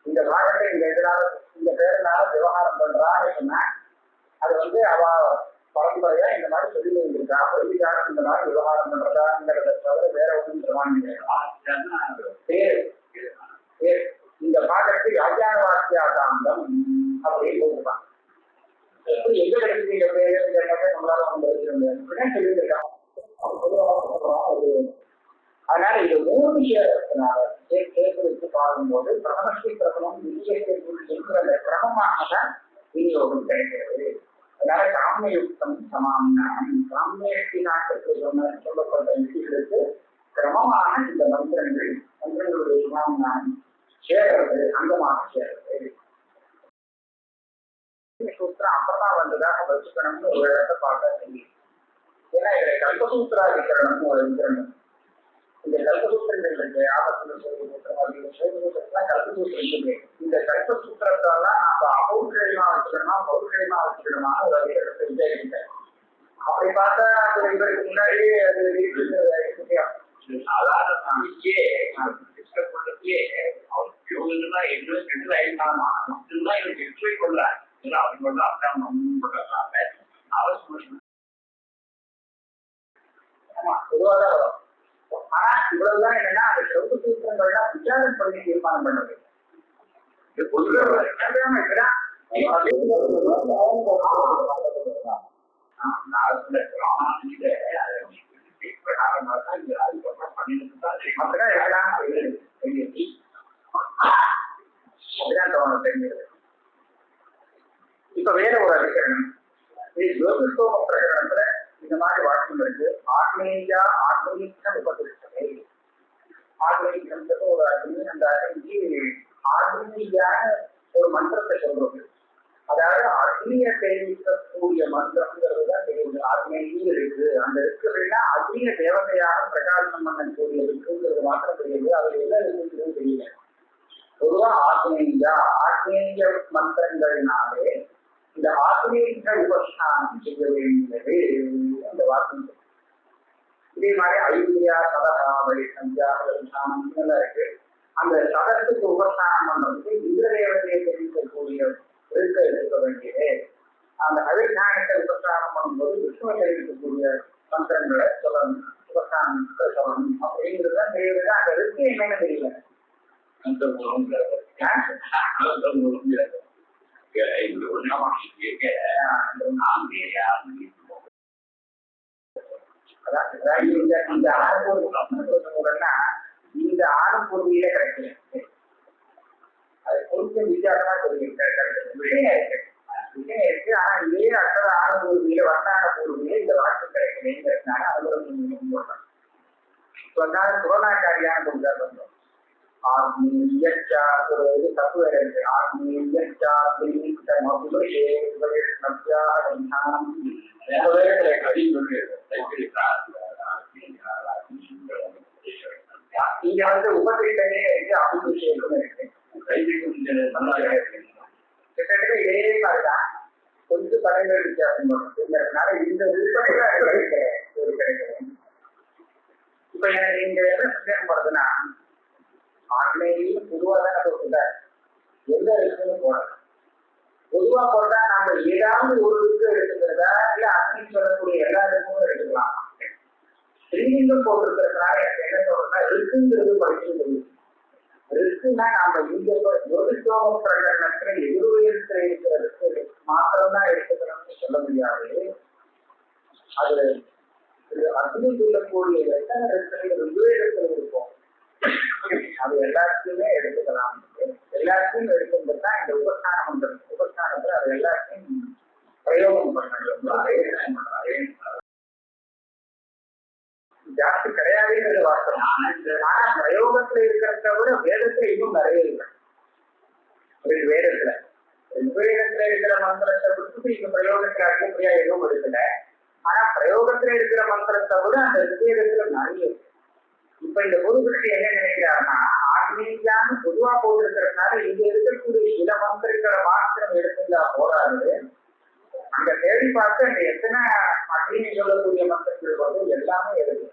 இந்த பாகத்தை இந்த பேருனால விவகாரம் பண்றான்னு சொன்னா அது வந்து அவ பரம்பரையா இந்த மாதிரி சொல்லி வந்திருக்கா. வழிக்காக இந்த மாதிரி விவகாரம் பண்றதாங்கிறத தவிர வேற ஒன்றும் பிரமாணம் பேரு. இந்த பாகத்துக்கு யாத்தியான வாக்கியா காண்டம் அப்படின்னு போட்டுருக்காங்க. எப்படி எங்க கிடைக்குது இந்த பேரு நம்மளால சொல்லியிருக்காங்க. அதனால இது 3 சேர்க்கிறதுனால சேர்த்து வச்சு பார்க்கும்போது பிரதமஸ்ரீ பிரதமம் இருக்கிற அந்த கிரமமாகதான் விநியோகம் கிடைக்கிறது. அதனால காமியயுக்தம் சமானம் காமியத்தி நாட்டுக்கு சொல்லப்பட்ட விஷயங்களுக்கு கிரமமாக இந்த மந்திரங்களுடைய சமானம் சேர்றது, அங்கமாக சேர்றது. சூத்திரம் அப்பதான் வந்ததாக வச்சுக்கணும்னு ஒரு இடத்தை பார்க்க தெரியும். ஏன்னா இதுல கல்பசூத்திராதிகரணம்னு ஒரு விகரணம். இந்த கல்பசூத்திரங்கள் இருக்கு, ஆபத்துல கல்பசூத்திரம். இந்த கல்பசூத்திரத்தெல்லாம் நம்ம அபௌர்ஷயமா வச்சுக்கணுமா பௌர்ஷயமா வச்சுக்கணுமா ஒரு இடத்தை விசாரிக்கிட்டேன். அப்படி பார்த்தா அது இவருக்கு முன்னாடி அது பொதுவாதான் வரும். ஆனா இவ்வளவுதான் என்னன்னா அந்த சிறப்பு சூத்திரங்கள்லாம் விசாரம் பண்ணி தீர்மானம் பண்றது. இப்ப வேற ஒரு அதிகரணம் ஜோதிஷோம பிரகடனத்துல இந்த மாதிரி வாக்கியம் இருக்கு. ஆத்மீயா ஆத்மீகம் உபதிஷ்டமே. ஆத்மீகம்ன்றது ஒரு அக்னி. அந்த அக்னிக்கு ஆத்மீயான ஒரு மந்திரத்தை சொல்றது. அதாவது அக்னியை தெரிவிக்கக்கூடிய மந்திரம்ங்கிறது தான் தெரியுது. ஆத்மீயம் இருக்கு. அந்த இருக்கு அப்படின்னா அக்னிய தேவதையாக பிரகாசனம் பண்ணக்கூடிய இருக்குங்கிறது மாத்திரம் தெரியுது. அது எல்லாம் இருக்குங்கிறது தெரியல. பொதுவா ஆத்மீயா ஆத்மீய மந்திரங்கள்னாலே இந்த ஆத்மீக உபஸ்தானம் செய்ய வேண்டியது அந்த வாக்கியம். இதே மாதிரி ஐந்தியா சதகாவை சந்தியானம் இதெல்லாம் இருக்கு. அந்த சதத்துக்கு உபஸ்தானம் பண்றதுக்கு இந்திரதேவதையை தெரிவிக்கக்கூடிய இருக்க வேண்டியது. அந்த அவிஞானத்தை உபஸ்தானம் பண்ணும்போது விஷ்ணுவை தெரிவிக்கக்கூடிய மந்திரங்களை சொல்லணும். உபஸ்தானம் சொல்லணும் அப்படிங்கிறதுதான் தெரியல. அந்த ரிஸ்க் என்னன்னு தெரியல. இந்த ஆணுப்பூர்வம்னா இந்த ஆணுப்பூர்வியில கிடைக்கல. அது கொஞ்சம் வித்தியாசமா விஷயம் இருக்கு. ஆனா இதே அற்ற ஆணுப்பூர்வியில வட்டான பூர்வியில இந்த வாக்கு கிடைக்கலங்கிறதுனால அலுவலகம் சொன்னாலும் துரோணாச்சாரியான கொஞ்சம் வந்தோம். ஒரு இது தப்பு வேற இருக்கு. இங்க வந்து உபகிட்டே இருக்கு, அபிஷேகம் இருக்கு. கிட்டத்தட்ட இதே மாதிரிதான் கொஞ்சம் தலைவர் வித்தியாசம் பண்ணுறதுனால இந்த உள்படையில கிடைக்கும். இப்ப எனக்கு இங்க என்ன சந்தேகம் படுறதுன்னா, ஆன்மீகம் பொதுவா தான் சொல்றாரு, எந்த இருக்குன்னு போடணும். பொதுவா போட்டா நம்ம ஏதாவது ஒரு இருக்கு எடுத்துக்கிறதா இல்ல அக்னி சொல்லக்கூடிய எல்லா இடமும் எடுத்துக்கலாம். ஸ்ரீலிங்கம் போட்டிருக்கிறதுனால எனக்கு என்ன சொல்றதுன்னா ரிஸ்க்குங்கிறது படிச்சு தெரியும். ரிஸ்க்குன்னா நாம இந்த ஜோதிஷோம பிரகடனத்துல எதிர்வயத்துல இருக்கிற ரிஸ்க்கு மாத்திரம்தான் எடுத்துக்கணும்னு சொல்ல முடியாது. அது அக்னி சொல்லக்கூடிய எத்தனை ரிஸ்க்கு ரிவேதத்துல இருக்கும், அது எல்லாத்தையுமே எடுத்துக்கலாம். எல்லாத்தையும் எடுக்கும்போது தான் இந்த உபஸ்தானத்துல அது எல்லாத்தையும் பிரயோகம் பண்ணணும். ஜாஸ்தி கிடையாதுங்கிறது வார்த்தை. ஆனா பிரயோகத்துல இருக்கிறத விட வேதத்துல இன்னும் நிறைய இருக்கு. வேதத்துல ரிவேதத்துல இருக்கிற மந்திரத்தை விட்டு இங்க பிரயோகத்துல அதிகப்படியா எதுவும் இருக்குல்ல. ஆனா பிரயோகத்துல இருக்கிற மந்திரத்தை விட அந்த ரிவேதத்துல நிறைய இருக்கு. இப்ப இந்த பொதுபட்சி என்ன நினைக்கிறாருன்னா, ஆன்மீகான்னு பொதுவா போட்டிருக்கிறதுனால இங்க இருக்கக்கூடிய சில மந்திரங்களை மாத்திரம் எடுத்துட்டா போராது. அங்க தேடி பார்த்து அந்த எத்தனை அக்னி சொல்லக்கூடிய மந்திரங்கள் வந்து எல்லாமே இருக்கு.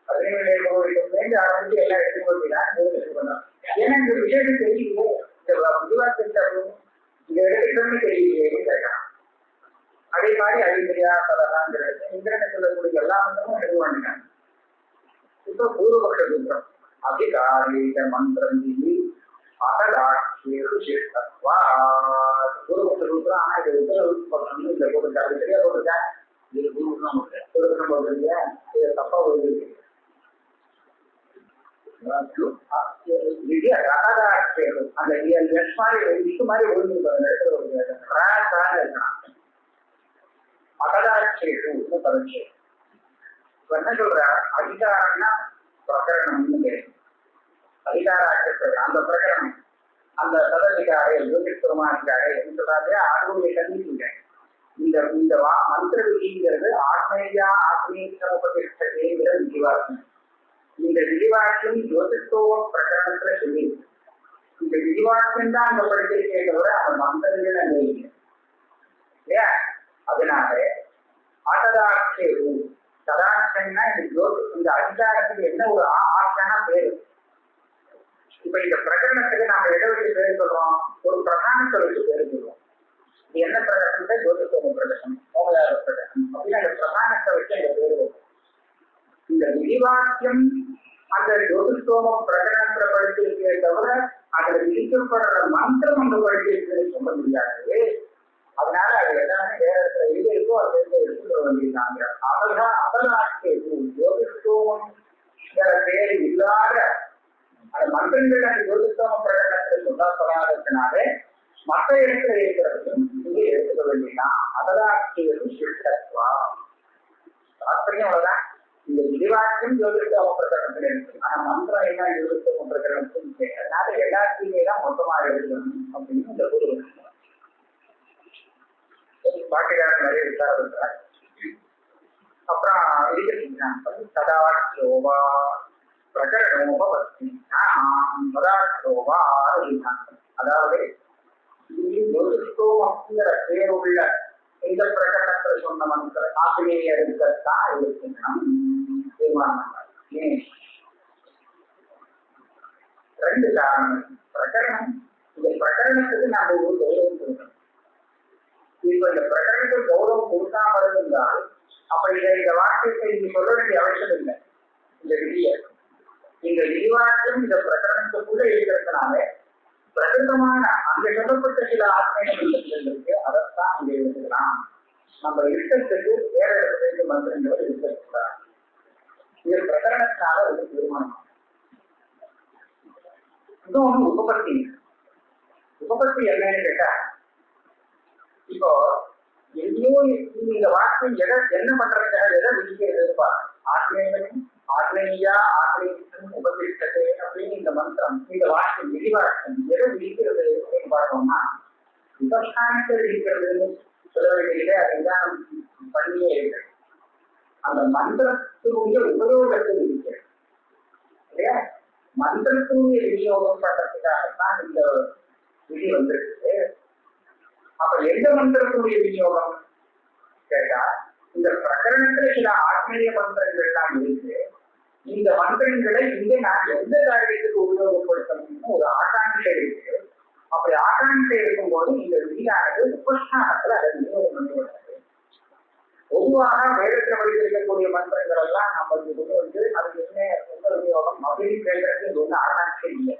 அக்னிலேருந்து ஆரம்பிச்சு எல்லாம் எடுத்துக்கொள்ளலாம். ஏன்னா இந்த விஷயம் தெரியலையே, இந்த விவாதத்தை இங்க எடுத்துக்கணும்னு தெரியலையே கேட்கலாம். அதே மாதிரி அதிபரியா பலகாங்கிறது இந்திரனை சொல்லக்கூடிய எல்லா மந்திரமும் எடுக்க வேண்டினாங்க. இப்ப பூர்வபக்ஷ சூத்திரம் அதிகாரீக மந்திரம் அகலாட்சியு சிஷ்டத்வா பூர்வபக்ஷ சூத்திரம். ஆனா இது உத்தரவு இந்த போட்டுருக்காரு, சரியா போட்டிருக்கேன். இது பூர்வபக்ஷம் போட்டிருக்கீங்க, இது தப்பா போயிருக்கு. அந்த இது மாதிரி ஒழுங்கு இருக்கலாம். அகலாட்சியு பரிச்சை என்ன சொல்ற, அதிகாரம்னா பிரகரணம்னு பேரு. அதிகார அந்த பிரகரணம் அந்த சதவிகாரை யோகித்துவமானிக்காரை என்று சொல்றாரு. ஆளுடைய கண்டிப்பாங்க இந்த மந்திர விதிங்கிறது ஆத்மேயா ஆத்மீகமுபதிஷ்டேங்கிற விதிவாக்கம். இந்த விதிவாக்கம் யோகித்துவ பிரகரணத்துல சொல்லி இந்த விதிவாக்கம் தான் அந்த படிச்சிருக்கே தவிர அந்த மந்திரங்கள் அங்கே இல்லை இல்லையா. அதனால ஆட்டதாட்சேரு சதாட்சன்னா இந்த அதிகாரத்துக்கு என்ன ஒரு ஆட்சனா பேரு. இப்ப இந்த பிரகடனத்துக்கு நாம எதை வச்சு பேர் சொல்றோம், ஒரு பிரதானத்தை வச்சு பேர் சொல்றோம். இது என்ன பிரகடனத்தை, ஜோதிஷோம பிரகடனம், மோகதார பிரகடனம் அப்படின்னு அந்த பிரதானத்தை வச்சு அந்த பேர் வரும். இந்த விதிவாக்கியம் அந்த ஜோதிஷோம பிரகடனத்துல படிச்சிருக்கே தவிர அதுல விதிக்கப்படுற மந்திரம் அந்த படிச்சிருக்கிறது சொல்ல முடியாது. அதனால அது எல்லாமே வேற இது இருக்கோ அது எடுத்துக்க வேண்டியிருக்காங்க. அதெல்லாம் அபலாட்சி ஜோதிஷோமம் பேர் இல்லாத அந்த மந்திரங்கள் அந்த ஜோதிஷோம பிரகடனத்தில் சொல்லப்படாததுனால மற்ற இடத்துல இருக்கிறதும் இங்கே எடுத்துக்க வேண்டியதான். அபலாட்சியது சிஷ்டத்வா தாத்பரியம் அவ்வளவுதான். இந்த விதிவாக்கியம் ஜோதிஷோம பிரகடனத்தில் இருக்கு. ஆனா மந்திரம் என்ன ஜோதிஷோம பிரகடனத்தில் அதனால எல்லாத்தையுமே தான் மொத்தமாக எழுதணும் அப்படின்னு இந்த பொருள். பாட்டியார் நிறைய விசாரம் இருக்கிறார். அப்புறம் சதாட்சோபா பிரகரணோபவஸ்தி சதாட்சோபா அதாவது பேர் உள்ள இந்த பிரகடனத்தை சொன்ன மந்திர ஆசிரியர்களுக்குத்தான் இருக்கணும் தீர்மானம். ரெண்டு காரணம். பிரகடனம் இந்த பிரகடனத்துக்கு நம்ம ஒரு கௌரவம் கொடுக்கணும். இப்ப இந்த பிரகடனத்துக்கு கௌரவம் கொடுக்காம இருந்தால் அப்ப இந்த வாக்கியத்தை இங்க சொல்ல வேண்டிய அவசியம் இல்லை. இந்த விதியை இந்த விரிவாக்கம் இந்த பிரகடனத்துக்குள்ள இருக்கிறதுனால பிரகிருதமான அங்க சொல்லப்பட்ட சில ஆத்மீகங்கள் இருக்கு, அதைத்தான் இங்க எடுத்துக்கலாம். நம்ம இஷ்டத்துக்கு வேற இடத்துல மந்திரங்களை இருக்கக்கூடாது. இது பிரகடனத்தினால ஒரு தீர்மானம். இன்னொன்னு உபபத்தி. உபபத்தி என்னன்னு கேட்டா, இப்போ எங்கேயோ இந்த வாக்கியம் என்ன பண்றதுக்காக எதை விதிக்கிறது பாருங்க. ஆத்மீகனும் ஆத்மீயா ஆத்மீகம் உபதிஷ்டத்தை அப்படின்னு இந்த மந்திரம் இந்த வாக்கியம் விரிவாக்கம் எதை விதிக்கிறது அப்படின்னு பார்த்தோம்னா, உபஸ்தானத்தை விதிக்கிறதுன்னு சொல்ல வேண்டியது அதுதான் பண்ணியே இருக்கு. அந்த மந்திரத்தினுடைய உபயோகத்தை விதிக்கிறது இல்லையா? மந்திரத்தினுடைய விநியோகம் பண்றதுக்காகத்தான் இந்த விதி வந்திருக்கு. அப்ப எந்த மந்திரத்தினுடைய விநியோகம் கேட்டா, இந்த பிரகரணத்துல சில ஆத்மீய மந்திரங்கள் எல்லாம் இருக்கு. இந்த மந்திரங்களை இங்க நான் எந்த காரியத்துக்கு உபயோகப்படுத்தணும்னு ஒரு ஆகாங்ஷை இருக்கு. அப்படி ஆகாங்ஷை இருக்கும்போது இந்த விதியானது உபஸ்தானத்துல அதை விநியோகம் பண்ணிவிடுறது. பொதுவாக வேதத்துல படித்திருக்கக்கூடிய மந்திரங்கள் எல்லாம் நம்மளுக்கு கொண்டு அதுக்கு என்ன விநியோகம் அப்படின்னு கேட்கறது ஒண்ணு ஆகாங்ஷை இல்லை.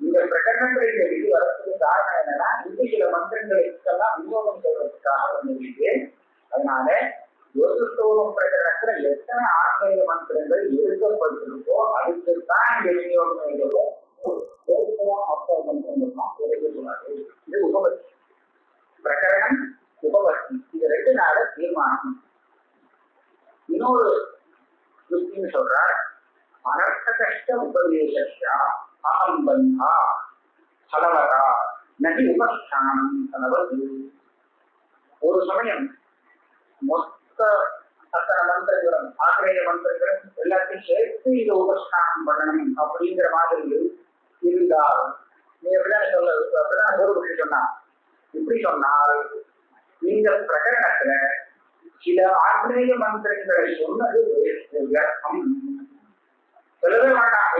இந்த பிரகடனத்துல இந்த விதி வரதுக்கு காரணம் என்னன்னா, இந்த சில மந்திரங்களுக்கெல்லாம் விநியோகம் செய்வதற்காக வந்துருக்கு. அதனால யோகஸ்தோம பிரகடனத்துல எத்தனை ஆத்மீக மந்திரங்கள் எடுக்கப்பட்டிருக்கோ அதுக்குத்தான் இந்த விநியோகம் செய்வதோ அப்ப மந்திரங்கள் தான் கூடாது. இது உபபத்தி. பிரகடனம் உபபத்தி இது ரெண்டு நாள தீர்மானம். இன்னொரு யுக்தின்னு சொல்றார், அனர்த்த கஷ்ட உபதேசா அகம்பந்தா பலவரா நதி உபஸ்தானம் அதாவது ஒரு சமயம் மொத்த அத்தனை மந்திரங்களும் ஆசிரிய மந்திரங்களும் எல்லாத்தையும் சேர்த்து இதை உபஸ்தானம் பண்ணணும் அப்படிங்கிற மாதிரி இருந்தால் நீ எப்படிதான் சொல்ல அப்படிதான் ஒரு விஷயம் சொன்னா, இப்படி சொன்னால் இந்த பிரகடனத்துல சில ஆசிரிய மந்திரங்களை சொன்னது வியர்த்தம். சொல்லவே வேண்டாம்,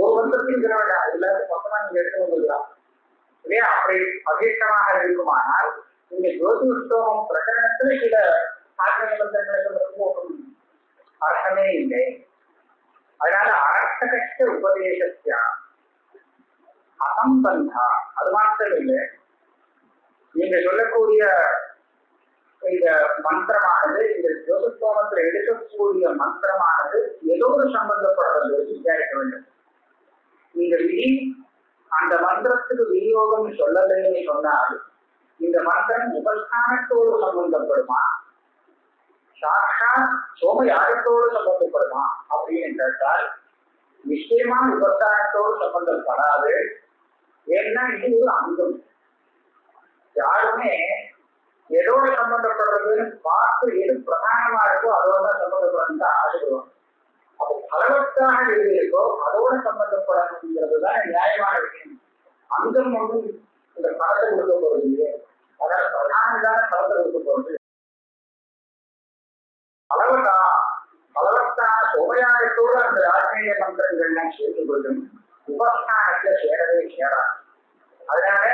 ஒரு மந்திரத்தையும் சொல்ல வேண்டாம், எல்லாத்தையும் மொத்தமா நீங்க எடுத்து வந்துடலாம் இல்லையா? அப்படி அபேட்சமாக இருக்குமானால் இந்த ஜோதிஷ்டோமம் பிரகடனத்துல சில ஆத்மீக மந்திரங்களை சொல்றதுக்கு ஒன்றும் அர்த்தமே இல்லை. அதனால அர்த்த கஷ்ட உபதேசத்தியா அசம்பந்தா. அது மாத்திரம் இல்லை, நீங்க சொல்லக்கூடிய இந்த மந்திரமானது இந்த ஜோதிஷ்டோமத்துல எடுக்கக்கூடிய மந்திரமானது ஏதோ ஒரு சம்பந்தப்படுறது விசாரிக்க வேண்டும். இந்த விதி அந்த மந்திரத்துக்கு விநியோகம் சொல்லலைன்னு சொன்னால் இந்த மந்திரம் உபஸ்தானத்தோடு சம்பந்தப்படுமா, சாட்சா சோமயாகத்தோடு சம்பந்தப்படுமா அப்படின்னு கேட்டால் நிச்சயமா உபஸ்தானத்தோடு சம்பந்தப்படாது. ஏன்னா இது ஒரு அங்கம். யாருமே எதோட சம்பந்தப்படுறதுன்னு பார்த்து எது பிரதானமா இருக்கோ அதோட சம்பந்தப்படணும் தான் ஆசைப்படுவாங்க. அப்போ பலவற்றாக எது இருக்கோ அதோட சம்பந்தப்படணுங்கிறதுதான் நியாயமான விஷயம். அங்கம் ஒன்றும் இந்த பலத்தை கொடுக்க போறது இல்லையே, அதனால பிரதானதான பலத்தை கொடுக்க போறது. பலவற்றான சோமயாகத்தோடு அந்த ஆத்மீய மந்திரங்கள்லாம் சேர்த்து கொள்ளும் உபஸ்தானத்துல சேரவே சேராது. அதனால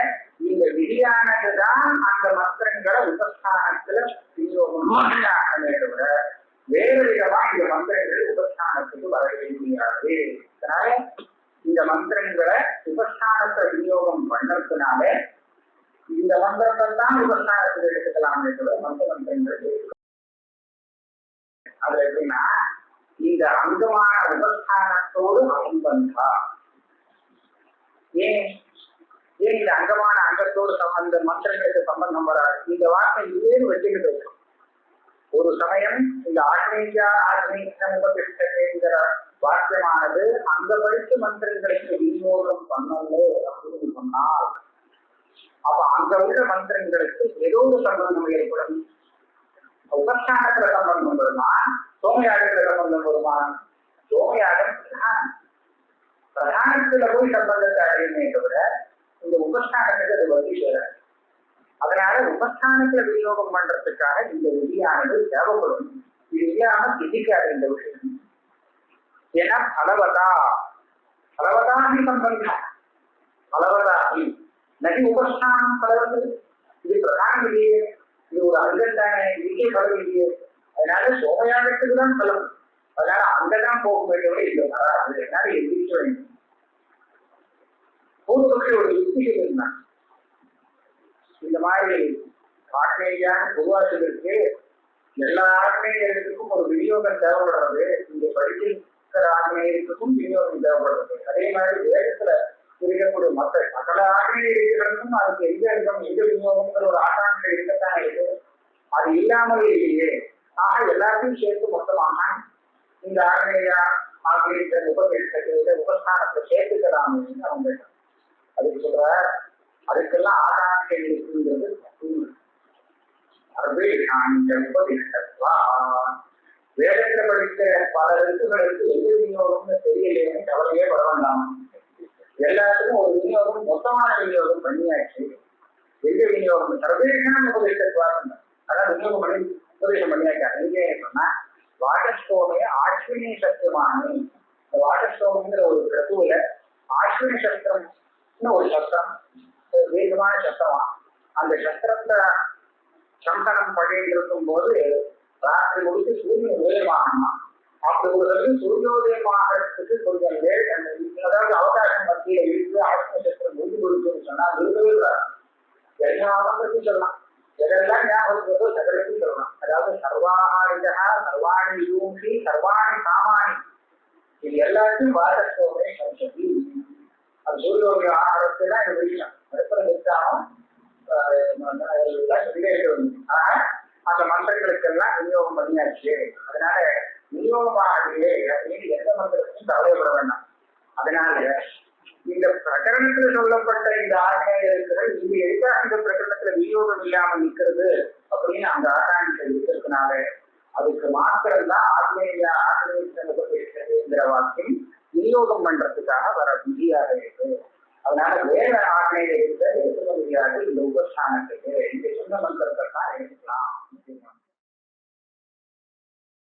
இந்த விதியானதுதான் அந்த மந்திரங்களை உபஸ்தானத்துல விநியோகமே தவிர வேறு விதமா இந்த மந்திரங்கள் உபஸ்தானத்துக்கு வரவே முடியாது. அதனால இந்த மந்திரங்களை உபஸ்தானத்தை விநியோகம் பண்ணதுனால இந்த மந்திரங்கள் தான் உபஸ்தானத்தில் எடுத்துக்கலாமே தவிர மற்ற மந்திரங்கள் அது எப்படின்னா இந்த அங்கமான உபஸ்தானத்தோடு அசம்பந்தா. ஏன் இந்த அங்கமான அங்கத்தோடு அந்த மந்திரங்களுக்கு சம்பந்தம் வராது. இந்த வார்த்தை இதேன்னு வச்சுக்கிட்டு இருக்கும். ஒரு சமயம் இந்த ஆத்மீகம் உபதிஷ்டங்கிற வாக்கியமானது அங்க படித்த மந்திரங்களுக்கு விநியோகம் பண்ணல அப்படின்னு சொன்னால் அப்ப அங்க உள்ள மந்திரங்களுக்கு ஏதோ ஒரு சம்பந்தம் ஏற்படும். உபஸ்தானத்துல சம்பந்தம் வருமா, சோமயாகத்துல சம்பந்தம் வருமா? சோமயாகம் பிரதானத்துல போய் சம்பந்தத்தை அடையுமே தவிர இந்த உபஸ்தானத்துக்கு அது வந்து சேராது. அதனால உபஸ்தானத்துல விநியோகம் பண்றதுக்காக இந்த விதியானது தேவைப்படும். இது இல்லாம திதிக்காது இந்த விஷயம். ஏன்னா பலவதாகி சம்பந்தம் பலவதாகி நதி உபஸ்தானம் பலவது இது பிரதான விதியே, இது ஒரு அங்கத்தான விதியை பலவில்லையே. அதனால சோமயாகத்துக்கு தான் சொல்லணும். அதனால அங்கதான் போக வேண்டியவரை இல்லை வராது. அதனால எதிர்க்க வேண்டும். பூர்வபக்ஷி ஒரு யுக்திகள் இருந்தான். இந்த மாதிரி ஆத்மீயான உருவாக்குவதற்கு எல்லா ஆத்மீயத்துக்கும் ஒரு விநியோகம் தேவைப்படுறது. இங்க படிச்சிருக்கிற ஆத்மீயத்துக்கும் விநியோகம் தேவைப்படுறது. அதே மாதிரி வேதத்துல இருக்கக்கூடிய மக்கள் சகல ஆத்மீயர்களுக்கும் அதுக்கு எங்க விநியோகம்ங்கிற ஒரு ஆகாங்கம் இருக்கத்தான் இருக்கு. அது இல்லாமலே இல்லையே. ஆக எல்லாத்தையும் சேர்த்து மொத்தமாக இந்த ஆத்மீய உபஸ்தானத்தை சேர்த்துக்கலாம்னு அவங்க அதுக்கு சொல்ற. அதுக்கெல்லாம் ஆகாங்கை இருக்குங்கிறது வேதத்துல படித்த பல எழுத்துக்களுக்கு எந்த விநியோகம்னு தெரியலைன்னு கவலையே பட வேண்டாம். எல்லாத்துக்கும் ஒரு விநியோகம் மொத்தமான விநியோகம் பண்ணியாச்சு. எந்த விநியோகம் சர்வேஷம் உபதேசத்துவாங்க. அதான் விநியோகம் பண்ணி உபதேசம் பண்ணியாச்சாங்க. எங்க சொன்னா வாட்டஸ்டோமைய ஆஸ்வினி சத்தியமான வாட்டஸ்டோமிங்கிற ஒரு கிரத்துவில ஆஸ்வினி சஸ்திரம்னு ஒரு சஸ்திரம், வேகமான சஸ்திரமா. அந்த சஸ்திரத்தை சந்தனம் பண்ணிட்டு இருக்கும் போது ராத்திரி முடித்து சூரியன் உதயமாகணுமா. அப்படி ஒரு சூரியோதயமாகிறதுக்கு கொஞ்சம் அதாவது அவகாசம் மத்தியில இருந்து ஆத்ம சஸ்திரம் முடிவு கொடுக்குன்னு சொன்னா இருக்கவே கூடாது. எல்லாரும் பற்றி சொல்லலாம். எதெல்லாம் ஞாபகத்தோ சகலத்தையும் சொல்லலாம். அதாவது சர்வாணிஜா சர்வாணி யூசி சர்வாணி சாமானி இது எல்லாத்தையும் வாரத்தோட சம்சதி. அது சூரியோதய ஆகாரத்தை தான் இது விஷயம். மறுப்பதை நிறுத்தாமல் அந்த மந்திரங்களுக்கெல்லாம் விநியோகம் பண்ணியாச்சு. அதனால விநியோகமாகவே அப்படின்னு எந்த மந்திரத்தையும் கவலைப்பட வேண்டாம். அதனால இந்த பிரகரணத்துல சொல்லப்பட்ட இந்த ஆகாயங்கள் இங்க எதுக்காக இந்த பிரகரணத்துல விநியோகம் இல்லாம நிற்கிறது அப்படின்னு அந்த ஆகாயங்கள் இருக்கிறதுனால அதுக்கு மாத்திரம்தான் ஆத்மீயங்கிற வாக்கியம் விநியோகம் பண்றதுக்காக வர விதியாக இருக்கு. அதனால வேற ஆத்மீய எடுக்க முடியாது இந்த உபஸ்தானத்துக்கு. இங்க சொன்ன